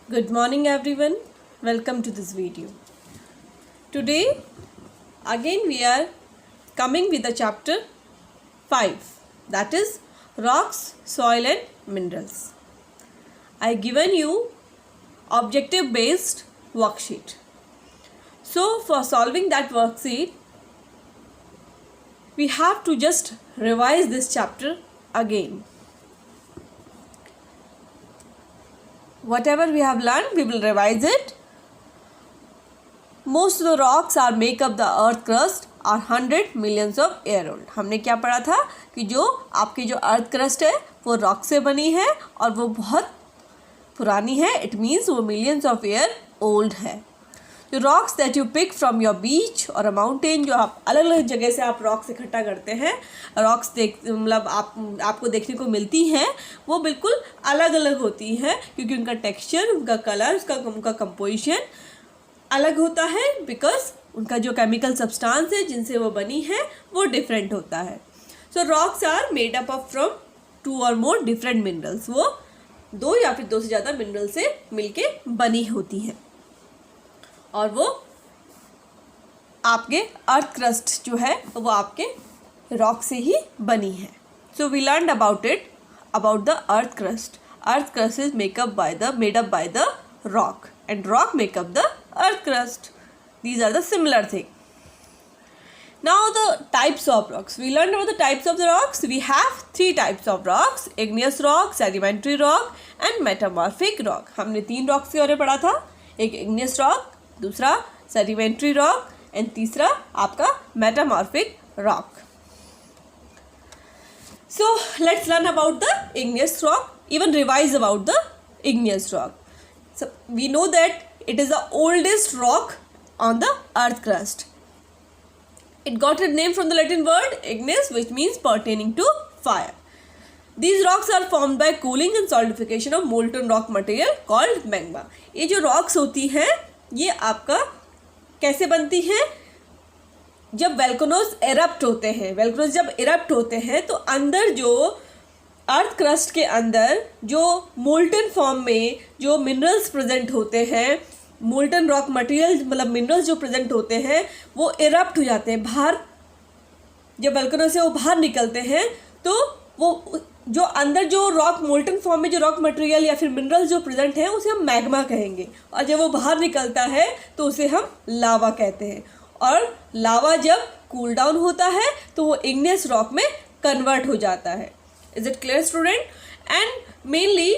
Good morning everyone. Welcome to this video. Today again we are coming with the chapter 5, that is rocks, soil and minerals. I given you objective based worksheet. So for solving that worksheet we have to just revise this chapter again. Whatever we have learned, we will revise it. Most of the rocks are make up the earth crust are 100 millions of year old. हमने क्या पढ़ा था कि जो आपकी जो earth crust है वो रॉक से बनी है और वो बहुत पुरानी है. इट मीन्स वो मिलियंस ऑफ ईयर ओल्ड है. जो rocks that you pick from your beach और अ माउंटेन, जो आप अलग अलग जगह से आप रॉक्स इकट्ठा करते हैं, रॉक्स मतलब आपको देखने को मिलती हैं, वो बिल्कुल अलग अलग होती हैं क्योंकि उनका टेक्सचर, उनका कलर, उनका कंपोजिशन अलग होता है बिकॉज उनका जो केमिकल सब्सटेंस है जिनसे वो बनी है वो डिफरेंट होता है. So rocks are made up of from 2 और मोर डिफरेंट मिनरल्स. वो 2 या फिर 2 से ज़्यादा मिनरल से मिलके बनी होती हैं और वो आपके अर्थ क्रस्ट जो है वो आपके रॉक से ही बनी है. So we learn about the earth crust. Earth crust is made up by the rock and rock make up the earth crust. These are the similar thing. Now the types of rocks. We learned about the types of the rocks. We have 3 types of rocks: igneous rock, sedimentary rock and metamorphic rock. हमने 3 rocks के बारे में पढ़ा था. एक igneous rock, दूसरा sedimentary rock and तीसरा आपका metamorphic rock. So let's learn about the igneous rock, even revise about the igneous rock. So we know that it is the oldest rock on the earth crust. It got its name from the Latin word ignis, which means pertaining to fire. These rocks are formed by cooling and solidification of molten rock material called magma. ये जो rocks होती हैं ये आपका कैसे बनती हैं? जब वोल्केनोज एरप्ट होते हैं, वोल्केनोज जब इरप्ट होते हैं तो अंदर जो अर्थ क्रस्ट के अंदर जो मोल्टन फॉर्म में जो मिनरल्स प्रेजेंट होते हैं, मोल्टन रॉक मटेरियल मतलब मिनरल्स जो प्रेजेंट होते हैं वो इरप्ट हो जाते हैं बाहर. जब वोल्केनो से वो बाहर निकलते हैं तो वो जो अंदर जो रॉक मोल्टन फॉर्म में जो रॉक मटेरियल या फिर मिनरल्स जो प्रेजेंट हैं उसे हम मैग्मा कहेंगे. और जब वो बाहर निकलता है तो उसे हम लावा कहते हैं. और लावा जब कूल डाउन होता है तो वो इग्नियस रॉक में कन्वर्ट हो जाता है. Is it clear, student? And mainly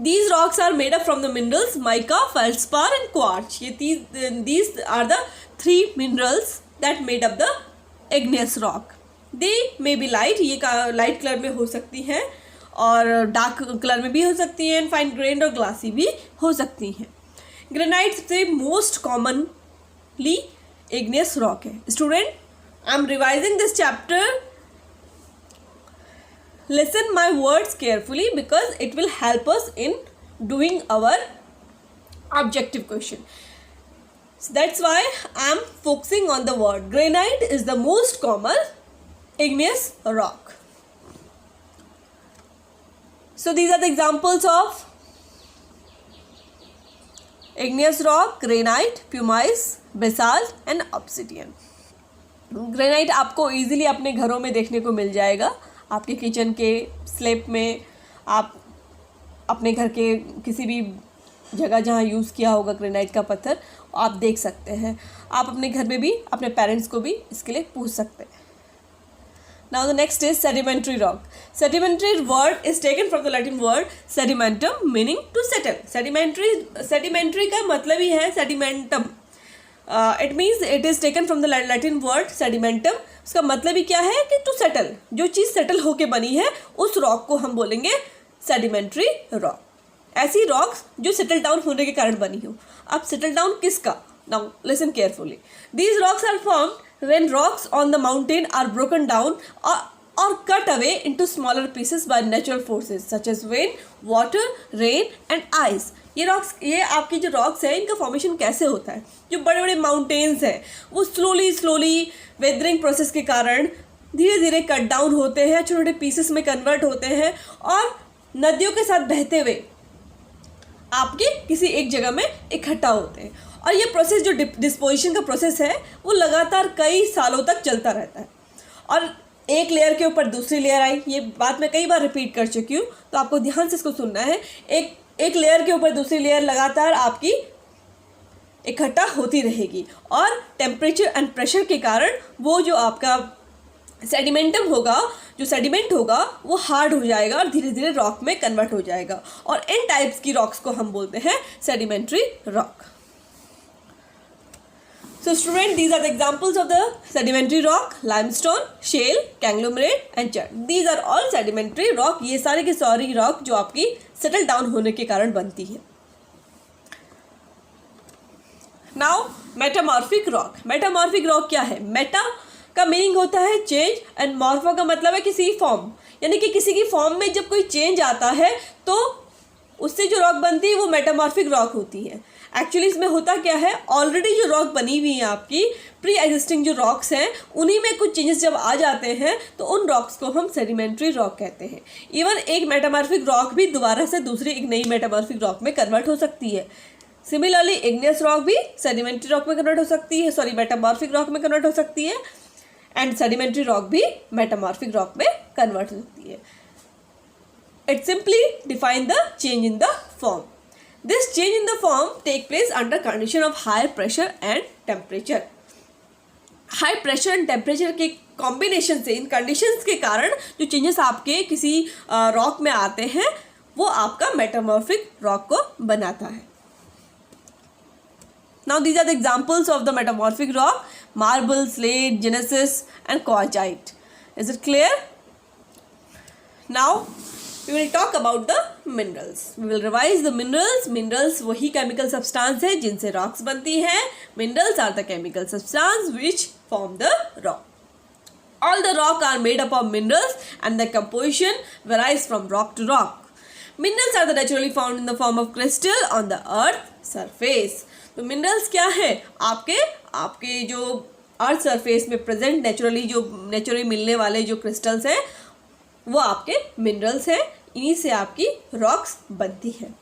these rocks are made up from the minerals mica, feldspar and quartz. These are the 3 minerals that made up the igneous rock. They may be light. ये light colour में हो सकती हैं और dark colour में भी हो सकती हैं, फाइन ग्रेन्ड और ग्लासी भी हो सकती हैं. ग्रेनाइट सबसे मोस्ट कॉमनली igneous रॉक है. Student, I am revising this chapter. Listen my words carefully because it will help us in doing our objective question. So that's why I am focusing on the word. Granite is the most common igneous rock. So these are the examples of igneous rock: granite, pumice, basalt and obsidian. Granite आपको easily अपने घरों में देखने को मिल जाएगा. आपके kitchen के slab में, आप अपने घर के किसी भी जगह जहाँ यूज़ किया होगा ग्रेनाइट का पत्थर आप देख सकते हैं. आप अपने घर में भी अपने पेरेंट्स को भी इसके लिए पूछ सकते हैं. Now the next is sedimentary rock. Sedimentary word is taken from the Latin word sedimentum meaning to settle. Sedimentary का मतलब ही है sedimentum. It means it is taken from the Latin word sedimentum. उसका मतलब ही क्या है कि टू सेटल. जो चीज़ सेटल होके बनी है उस रॉक को हम बोलेंगे सेडिमेंट्री रॉक. ऐसी रॉक्स जो सेटल डाउन होने के कारण बनी हो. अब सेटल डाउन किसका? Now listen carefully. These rocks are formed when rocks on the mountain are broken down or cut away into smaller pieces by natural forces such as wind, water, rain and ice. ये आपकी जो rocks है इनका formation कैसे होता है? जो बड़े बड़े माउंटेन्स हैं वो स्लोली वेदरिंग प्रोसेस के कारण धीरे धीरे कट डाउन होते हैं, छोटे छोटे पीसेस में कन्वर्ट होते हैं और नदियों के साथ बहते हुए आपके किसी एक जगह में इकट्ठा होते हैं। और ये प्रोसेस जो डिस्पोजिशन का प्रोसेस है वो लगातार कई सालों तक चलता रहता है। और एक लेयर के ऊपर दूसरी लेयर आई, ये बात मैं कई बार रिपीट कर चुकी हूँ, तो आपको ध्यान से इसको सुनना है। एक लेयर के ऊपर दूसरी लेयर लगातार आपकी इकट्ठा होती रहेगी और टेम्परेचर एंड प्रेशर के कारण वो जो आपका सेडिमेंटम होगा, जो सेडिमेंट होगा वो हार्ड हो जाएगा और धीरे धीरे रॉक में कन्वर्ट हो जाएगा। और इन टाइप्स की रॉक्स को हम बोलते हैं sedimentary rock. So student, these are the examples of the sedimentary rock: limestone, shale, conglomerate and chert. These are all sedimentary rock. ये सारे के सारी रॉक जो आपकी सेटल डाउन होने के कारण बनती है। Now metamorphic rock. Metamorphic rock क्या है? मेटा का मीनिंग होता है चेंज एंड मॉर्फा का मतलब है किसी फॉर्म, यानी कि किसी की फॉर्म में जब कोई चेंज आता है तो उससे जो रॉक बनती है वो मेटामॉर्फिक रॉक होती है। एक्चुअली इसमें होता क्या है, ऑलरेडी जो रॉक बनी हुई है आपकी प्री एग्जिस्टिंग जो रॉक्स हैं उन्हीं में कुछ चेंजेस जब आ जाते हैं तो उन रॉक्स को हम सेडिमेंट्री रॉक कहते हैं। इवन एक मेटामॉर्फिक रॉक भी दोबारा से दूसरी एक नई मेटामॉर्फिक रॉक में कन्वर्ट हो सकती है। सिमिलरली इग्नियस रॉक भी सेडिमेंट्री रॉक में कन्वर्ट हो सकती है, मेटामॉर्फिक रॉक में कन्वर्ट हो सकती है, एंड सेडिमेंट्री रॉक भी मेटामॉर्फिक रॉक में कन्वर्ट हो सकती है। It simply define the change in the form. This change in the form take place under condition of higher pressure and temperature. High pressure and temperature के combination से, इन conditions के कारण जो changes आपके किसी रॉक में आते हैं वो आपका मेटामॉर्फिक रॉक को बनाता है। Now these are the examples of the metamorphic rock: marble, slate, genesis and quartzite. Is it clear? Now we will talk about the minerals. We will revise the minerals. Minerals वही chemical substance है जिनसे rocks बनती हैं. Minerals are the chemical substance which form the rock. All the rock are made up of minerals and the composition varies from rock to rock. Minerals are the naturally found in the form of crystal on the earth surface. तो minerals क्या है? आपके जो earth surface में present naturally मिलने वाले जो crystals हैं वो आपके मिनरल्स हैं। इन्हीं से आपकी रॉक्स बनती हैं।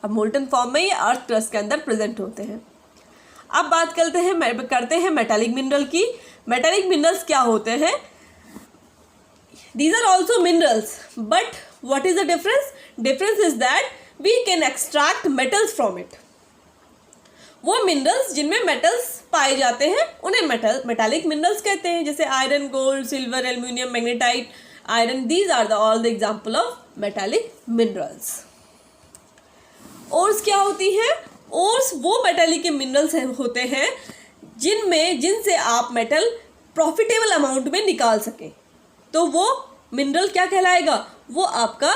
अब मोल्टन फॉर्म में ये अर्थ क्रस्ट के अंदर प्रेजेंट होते हैं। अब बात करते हैं मेटालिक मिनरल की। मेटालिक मिनरल्स क्या होते हैं? These are also minerals, but what is the difference? Difference is that we can extract metals from it. वो मिनरल्स जिनमें मेटल्स पाए जाते हैं उन्हें मेटालिक मिनरल्स कहते हैं, जैसे iron, gold, silver, aluminium, magnetite, iron. These are the all the example of metallic minerals. Ores क्या होती हैं? ओर्स वो मेटालिक के मिनरल्स होते हैं जिनसे आप मेटल प्रॉफिटेबल अमाउंट में निकाल सकें। तो वो मिनरल क्या कहलाएगा? वो आपका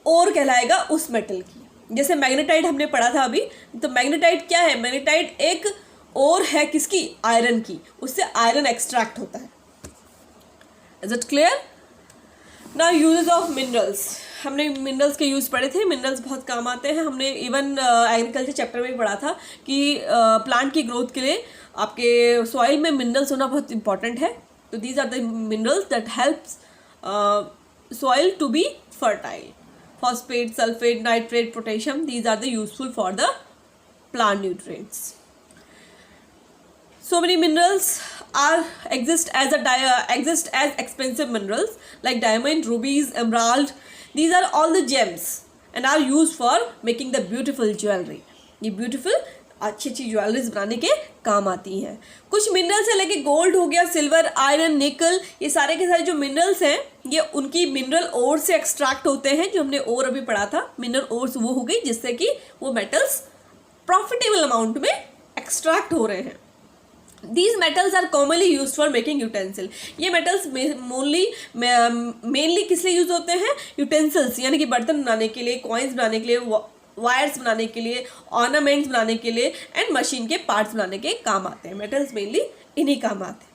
ओर कहलाएगा उस मेटल की। जैसे मैग्नेटाइट हमने पढ़ा था अभी, तो मैग्नेटाइट क्या है? मैग्नेटाइट एक ओर है किसकी? आयरन की। उससे आयरन एक्सट्रैक्ट होता है। Is it clear? Now uses of minerals. हमने मिनरल्स के यूज़ पढ़े थे। मिनरल्स बहुत काम आते हैं। हमने इवन एग्रीकल्चर चैप्टर में भी पढ़ा था कि प्लांट की ग्रोथ के लिए आपके सॉइल में मिनरल्स होना बहुत इंपॉर्टेंट है। तो these are the minerals that helps soil to be fertile. Phosphate, sulphate, nitrate, potassium, these are the useful for the plant nutrients. So many minerals exist as expensive minerals like diamond, rubies, emerald. These are all the gems and are used for making the beautiful jewelry. ये beautiful अच्छी jewelleries बनाने के काम आती हैं। कुछ minerals है, लेकिन गोल्ड हो गया, सिल्वर, आयरन, निकल, ये सारे के सारे जो मिनरल्स हैं ये उनकी मिनरल ओर से एक्सट्रैक्ट होते हैं। जो हमने ओर अभी पढ़ा था, मिनरल ओर्स वो हो गई जिससे कि वो मेटल्स प्रॉफिटेबल अमाउंट में एक्सट्रैक्ट हो रहे हैं। These metals are commonly used for making utensil. ये metals मेनली किस लिए यूज होते हैं? यूटेंसिल्स यानी कि बर्तन बनाने के लिए, कॉइन्स बनाने के लिए, वायर्स बनाने के लिए, ऑर्नामेंट्स बनाने के लिए एंड मशीन के पार्ट्स बनाने के काम आते हैं। मेटल्स मेनली इन्हीं काम आते हैं।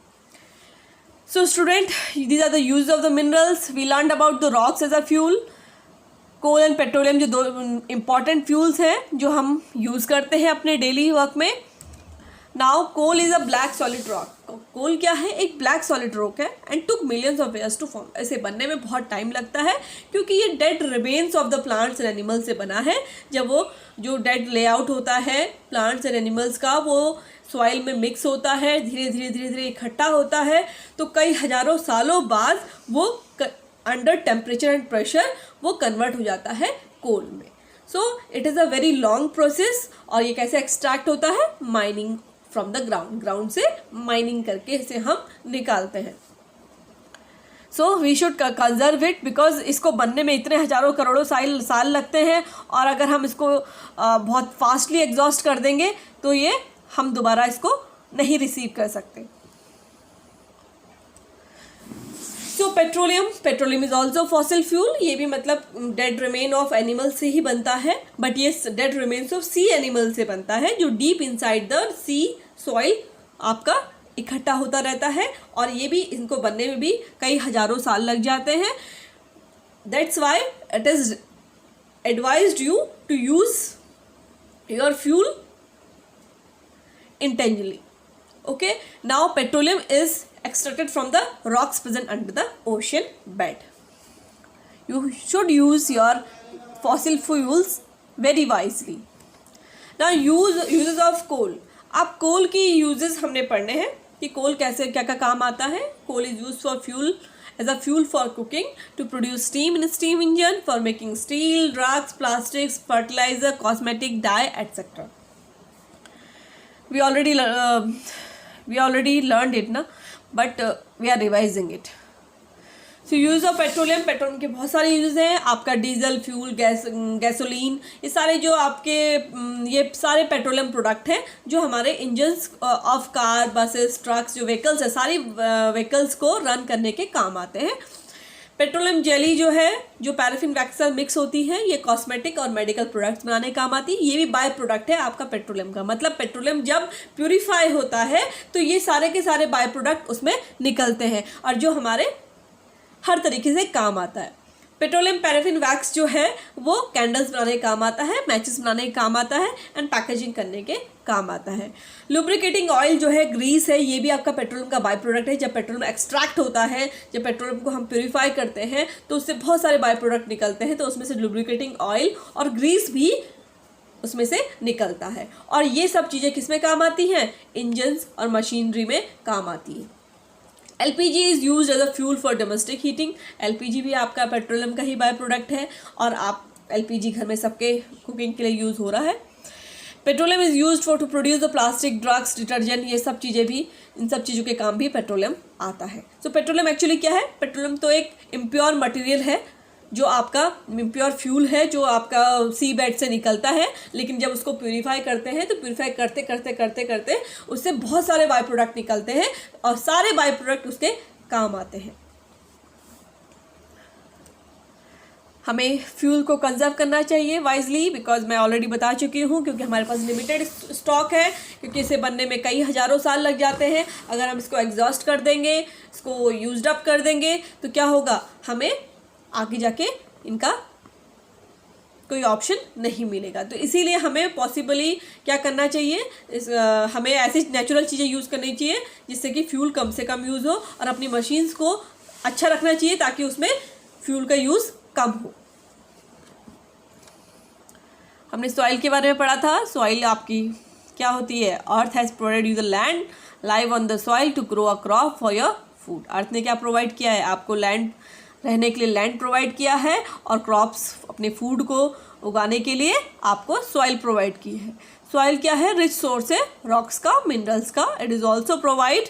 So student, these are the use of the minerals. We learn about the rocks as a fuel. Coal and petroleum जो दो इम्पॉर्टेंट फ्यूल्स हैं जो हम यूज़ करते हैं अपने डेली वर्क में। Now coal is a black solid rock. Coal क्या है? एक ब्लैक सॉलिड रॉक है and took millions of years to form. इसे बनने में बहुत टाइम लगता है क्योंकि ये dead remains of the plants and animals से बना है। जब वो जो डेड लेआउट होता है प्लांट्स एंड एनिमल्स का वो सॉइल में मिक्स होता है, धीरे धीरे धीरे धीरे इकट्ठा होता है, तो कई हजारों सालों बाद वो अंडर टेम्परेचर एंड प्रेशर वो कन्वर्ट हो जाता है कोल में। So it is a very long process. और ये कैसे एक्सट्रैक्ट होता है? Mining from the ground, ground से माइनिंग करके इसे हम निकालते हैं। So we should conserve it because इसको बनने में इतने हजारों करोड़ों साल लगते हैं, और अगर हम इसको बहुत फास्टली एग्जॉस्ट कर देंगे तो ये हम दोबारा इसको नहीं रिसीव कर सकते। So petroleum is also fossil fuel. ये भी मतलब डेड रिमेन ऑफ एनिमल से ही बनता है, बट ये dead remains of sea animal से बनता है जो deep inside the sea soil आपका इकट्ठा होता रहता है, और ये भी इनको बनने में भी कई हजारों साल लग जाते हैं। That's why it is advised you to use your fuel intentionally. Okay, now petroleum is extracted from the rocks present under the ocean bed. You should use your fossil fuels very wisely. Now uses of coal. अब कोल की uses हमने पढ़ने हैं कि कोल कैसे क्या क्या काम आता है। Coal is use for fuel as a fuel for cooking, to produce steam in a steam engine, for making steel, drugs, plastics, fertilizer, cosmetic, dye, etc. We already learned it ना, but we are revising it. So use of petroleum के बहुत सारे use हैं। आपका diesel fuel, gasoline, ये सारे जो आपके ये सारे पेट्रोलियम प्रोडक्ट हैं जो हमारे engines of car, buses, trucks, जो व्हीकल्स है सारी व्हीकल्स को रन करने के काम आते हैं। पेट्रोलियम जेली जो है, जो पैराफिन वैक्स से मिक्स होती है, ये कॉस्मेटिक और मेडिकल प्रोडक्ट्स बनाने के काम आती है। ये भी बाय प्रोडक्ट है आपका पेट्रोलियम का। मतलब पेट्रोलियम जब प्यूरिफाई होता है तो ये सारे के सारे बाय प्रोडक्ट उसमें निकलते हैं, और जो हमारे हर तरीके से काम आता है। पेट्रोलियम पैराफिन वैक्स जो है वो कैंडल्स बनाने के काम आता है, मैचेस बनाने के काम आता है, एंड पैकेजिंग करने के काम आता है। लुब्रिकेटिंग ऑयल जो है, ग्रीस है, ये भी आपका पेट्रोलियम का बाय प्रोडक्ट है। जब पेट्रोलियम एक्सट्रैक्ट होता है, जब पेट्रोलियम को हम प्यूरिफाई करते हैं तो उससे बहुत सारे बाय प्रोडक्ट निकलते हैं, तो उसमें से लुब्रिकेटिंग ऑयल और ग्रीस भी उसमें से निकलता है। और ये सब चीज़ें किस में काम आती हैं? इंजन्स और मशीनरी में काम आती है। LPG is use as a fuel for domestic heating. LPG भी आपका पेट्रोलियम का ही बाय प्रोडक्ट है, और आप LPG घर में सबके कुकिंग के लिए यूज़ हो रहा है। Petroleum is use for to produce the plastic, drugs, detergent, ये सब चीज़ें भी, इन सब चीज़ों के काम भी पेट्रोलियम आता है। सो पेट्रोलियम एक्चुअली क्या है? पेट्रोलियम तो एक इम्प्योर मटेरियल है, जो आपका इम्प्योर फ्यूल है, जो आपका सी बेड से निकलता है, लेकिन जब उसको प्यूरीफाई करते हैं तो प्यूरीफाई करते करते करते करते उससे बहुत सारे बाय प्रोडक्ट निकलते हैं, और सारे बाय प्रोडक्ट उसके काम आते हैं। हमें फ्यूल को कंजर्व करना चाहिए वाइजली, बिकॉज मैं ऑलरेडी बता चुकी हूँ, क्योंकि हमारे पास लिमिटेड स्टॉक है, क्योंकि इसे बनने में कई हजारों साल लग जाते हैं। अगर हम इसको एग्जॉस्ट कर देंगे, इसको यूज्ड अप कर देंगे, तो क्या होगा? हमें आगे जाके इनका कोई ऑप्शन नहीं मिलेगा। तो इसीलिए हमें पॉसिबली क्या करना चाहिए? हमें ऐसी नेचुरल चीज़ें यूज़ करनी चाहिए जिससे कि फ्यूल कम से कम यूज़ हो, और अपनी मशीन्स को अच्छा रखना चाहिए ताकि उसमें फ्यूल का यूज़ कम हो। हमने सॉइल के बारे में पढ़ा था। सॉइल आपकी क्या होती है? Earth has provided you the land, live on the soil to grow a crop for your food. Earth ने क्या प्रोवाइड किया है? आपको लैंड, रहने के लिए लैंड प्रोवाइड किया है, और क्रॉप्स, अपने फूड को उगाने के लिए आपको सॉइल प्रोवाइड की है। सॉइल क्या है? रिच सोर्स है रॉक्स का, मिनरल्स का। It is also provide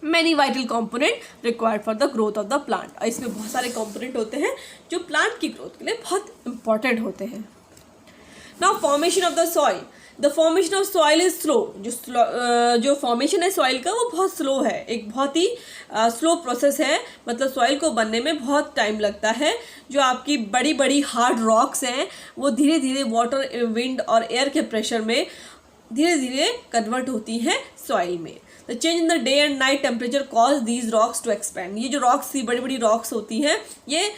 many vital component required for the growth of the plant. और इसमें बहुत सारे कॉम्पोनेंट होते हैं जो प्लांट की ग्रोथ के लिए बहुत इंपॉर्टेंट होते हैं। Now formation of the soil. The formation of soil is slow. जो फॉर्मेशन है सॉइल का वो बहुत स्लो है, एक बहुत ही स्लो प्रोसेस है। मतलब सॉइल को बनने में बहुत टाइम लगता है। जो आपकी बड़ी बड़ी हार्ड रॉक्स हैं वो धीरे धीरे वाटर, विंड और एयर के प्रेशर में धीरे धीरे कन्वर्ट होती हैं सॉइल में। The change in the day and night temperature cause these rocks to expand. ये जो रॉक्स थी, बड़ी बड़ी रॉक्स होती हैं, ये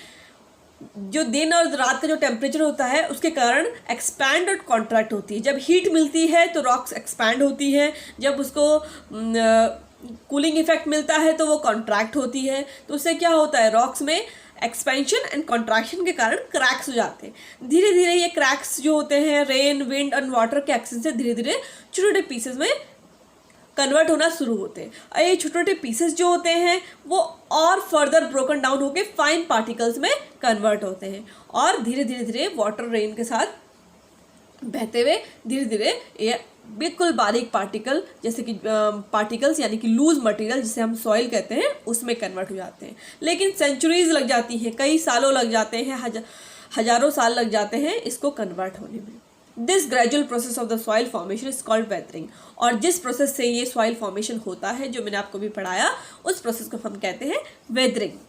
जो दिन और रात का जो टेम्परेचर होता है उसके कारण एक्सपैंड और कॉन्ट्रैक्ट होती है। जब हीट मिलती है तो रॉक्स एक्सपैंड होती है, जब उसको कूलिंग इफेक्ट मिलता है तो वो कॉन्ट्रैक्ट होती है। तो उससे क्या होता है, रॉक्स में एक्सपेंशन एंड कॉन्ट्रैक्शन के कारण क्रैक्स हो जाते हैं। धीरे धीरे ये क्रैक्स जो होते हैं रेन, विंड एंड वाटर के एक्शन से धीरे धीरे छोटे छोटे पीसेस में कन्वर्ट होना शुरू होते हैं। और ये छोटे छोटे पीसेस जो होते हैं वो और फर्दर ब्रोकन डाउन होकर फाइन पार्टिकल्स में कन्वर्ट होते हैं और धीरे धीरे धीरे वाटर रेन के साथ बहते हुए धीरे धीरे ये बिल्कुल बारीक पार्टिकल जैसे कि पार्टिकल्स यानी कि लूज मटेरियल जिसे हम सॉइल कहते हैं उसमें कन्वर्ट हो जाते हैं। लेकिन सेंचुरीज लग जाती हैं, कई सालों लग जाते हैं, हजारों साल लग जाते हैं इसको कन्वर्ट होने में। This gradual process of the soil formation is called weathering. और जिस प्रोसेस से ये सॉइल फॉर्मेशन होता है जो मैंने आपको भी पढ़ाया उस प्रोसेस को हम कहते हैं वेदरिंग।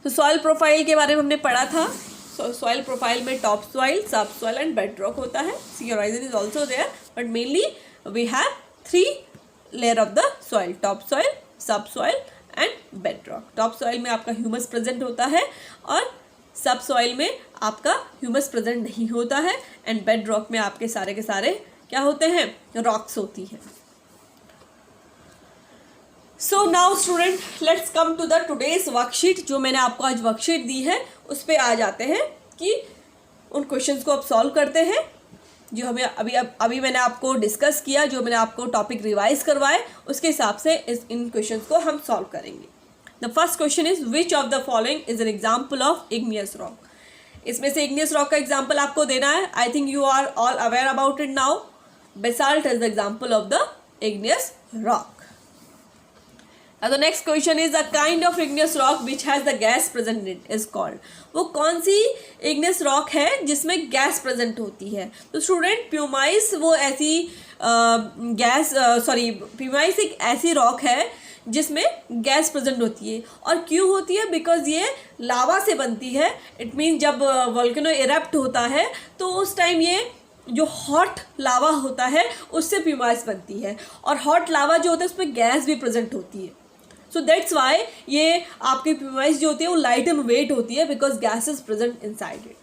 तो सॉइल प्रोफाइल के बारे में हमने पढ़ा था। सॉइल प्रोफाइल में topsoil, subsoil and bedrock होता है। C horizon is also there but mainly we have 3 layer of the soil, topsoil, subsoil and bedrock. Topsoil में आपका humus present होता है और सब soil में आपका ह्यूमस प्रेजेंट नहीं होता है एंड बेड रॉक में आपके सारे के सारे क्या होते हैं, रॉक्स होती हैं। So now student let's come to the today's worksheet. जो मैंने आपको आज वर्कशीट दी है उस पर आ जाते हैं कि उन क्वेश्चंस को आप सॉल्व करते हैं जो हमें अभी मैंने आपको डिस्कस किया, जो मैंने आपको टॉपिक रिवाइज करवाए उसके हिसाब से इन क्वेश्चंस को हम सॉल्व करेंगे। The first question is which of the following is an example of igneous rock. इसमें से इग्नियस रॉक का एग्जाम्पल आपको देना है। I think you are all aware about it now. Basalt is the example of the igneous rock. Now the next question is a kind of igneous rock which has the gas present in it is called। वो कौन सी igneous rock है जिसमें gas present होती है? तो student pumice वो ऐसी pumice एक ऐसी रॉक है जिसमें गैस प्रेजेंट होती है। और क्यों होती है? बिकॉज ये लावा से बनती है। इट मीन जब वोल्केनो इरप्ट होता है तो उस टाइम ये जो हॉट लावा होता है उससे प्यूमाइस बनती है और हॉट लावा जो होता है उसमें गैस भी प्रेजेंट होती है। सो दैट्स वाई ये आपकी प्यूमाइस जो होती है वो लाइट इन वेट होती है because gas is present inside it.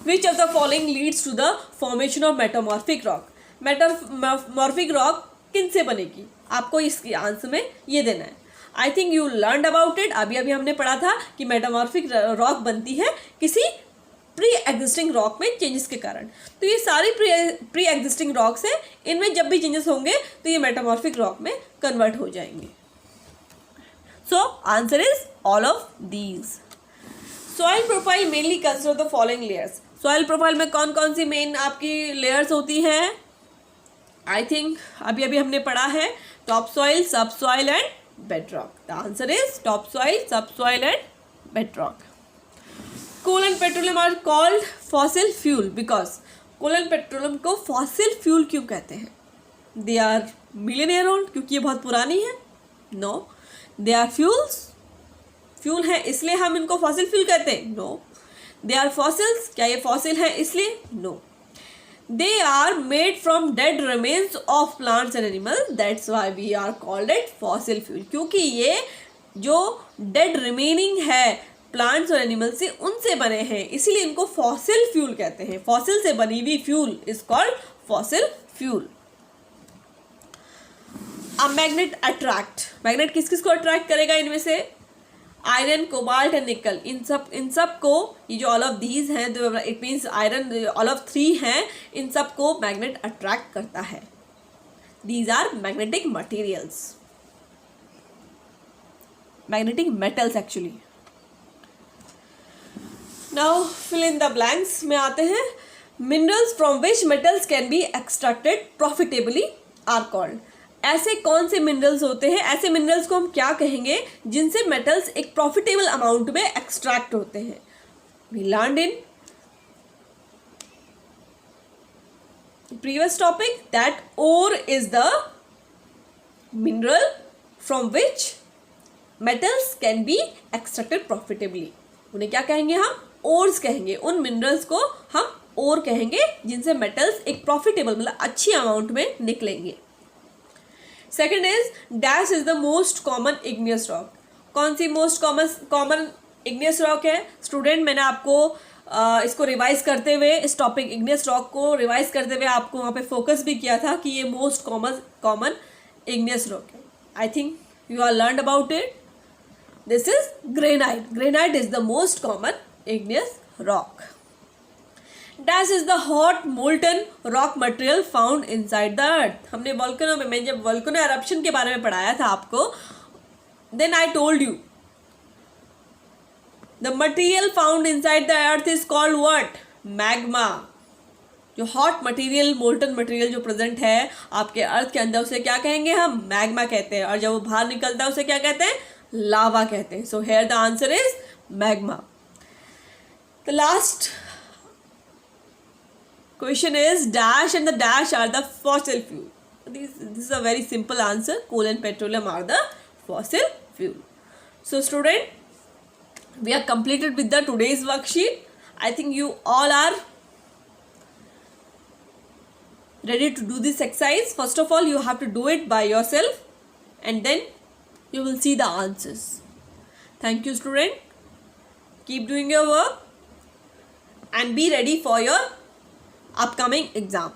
Which of the following leads to the formation of metamorphic rock. Metamorphic rock किन से बनेगी? आपको इसके आंसर में ये देना है। I think you learn about it. अभी हमने पढ़ा था कि मेटामॉर्फिक रॉक बनती है किसी प्री एग्जिस्टिंग रॉक में चेंजेस के कारण। तो ये सारी प्री एग्जिस्टिंग रॉक्स हैं, इनमें जब भी चेंजेस होंगे तो ये मेटामॉर्फिक रॉक में कन्वर्ट हो जाएंगे। So answer is all of these. Soil profile mainly consider the following layers. Soil profile में कौन कौन सी मेन आपकी लेयर्स होती हैं? आई थिंक अभी हमने पढ़ा है topsoil, subsoil and bedrock. The answer is topsoil, subsoil and bedrock. Coal and petroleum are called fossil fuel because coal and petroleum को fossil fuel क्यों कहते हैं? They are million year old क्योंकि ये बहुत पुरानी है? No, they are fuel है इसलिए हम इनको फॉसिल फ्यूल कहते हैं? नो। दे आर फॉसिल्स, क्या ये फॉसिल है इसलिए? No. They are made from dead remains of plants and animal, that's why we are called it fossil fuel. क्योंकि ये जो डेड रिमेनिंग है प्लांट्स और एनिमल से उनसे बने हैं इसीलिए इनको फॉसिल फ्यूल कहते हैं। फॉसिल से बनी हुई fuel is called fossil fuel. A magnet attract, magnet किस किस को अट्रैक्ट करेगा? इनमें से आयरन, कोबाल्ट एंड निकल, इन सब को, ये जो ऑल ऑफ दीज हैं, it means iron all of 3 हैं, इन सब को मैग्नेट अट्रैक्ट करता है। These are magnetic materials, magnetic metals actually. Now fill in the blanks में आते हैं। Minerals from which metals can be extracted profitably are called. ऐसे कौन से मिनरल्स होते हैं, ऐसे मिनरल्स को हम क्या कहेंगे जिनसे मेटल्स एक प्रॉफिटेबल अमाउंट में एक्सट्रैक्ट होते हैं? We learned in previous topic that ore is the mineral from which metals can be extracted profitably। उन्हें क्या कहेंगे? हम ओर्स कहेंगे। उन मिनरल्स को हम ओर कहेंगे जिनसे मेटल्स एक प्रॉफिटेबल मतलब अच्छी अमाउंट में निकलेंगे। Second is dash is the most common igneous rock. कौन सी मोस्ट कॉमन इग्नियस रॉक है? स्टूडेंट, मैंने आपको इसको रिवाइज करते हुए, इस टॉपिक इग्नियस रॉक को रिवाइज करते हुए आपको वहाँ पे फोकस भी किया था कि ये मोस्ट कॉमन इग्नियस रॉक है. I think you are learn about it. This is granite. Granite is the most common igneous rock. Dash is the hot molten rock material found inside the earth. हमने volcano में, मैं जब volcano eruption के बारे में पढ़ाया था आपको, then I told you the material found inside the earth is called what? Magma. जो हॉट मटेरियल, मोल्टन मटेरियल जो प्रेजेंट है आपके अर्थ के अंदर, उसे क्या कहेंगे हम? मैग्मा कहते हैं. और जब वो बाहर निकलता है उसे क्या कहते हैं? लावा कहते हैं. So here the answer is magma. The last question is dash and the dash are the fossil fuel. This is a very simple answer. Coal and petroleum are the fossil fuel. So student, we are completed with the today's worksheet. I think you all are ready to do this exercise. First of all, you have to do it by yourself and then you will see the answers. Thank you student. Keep doing your work and be ready for your upcoming exam.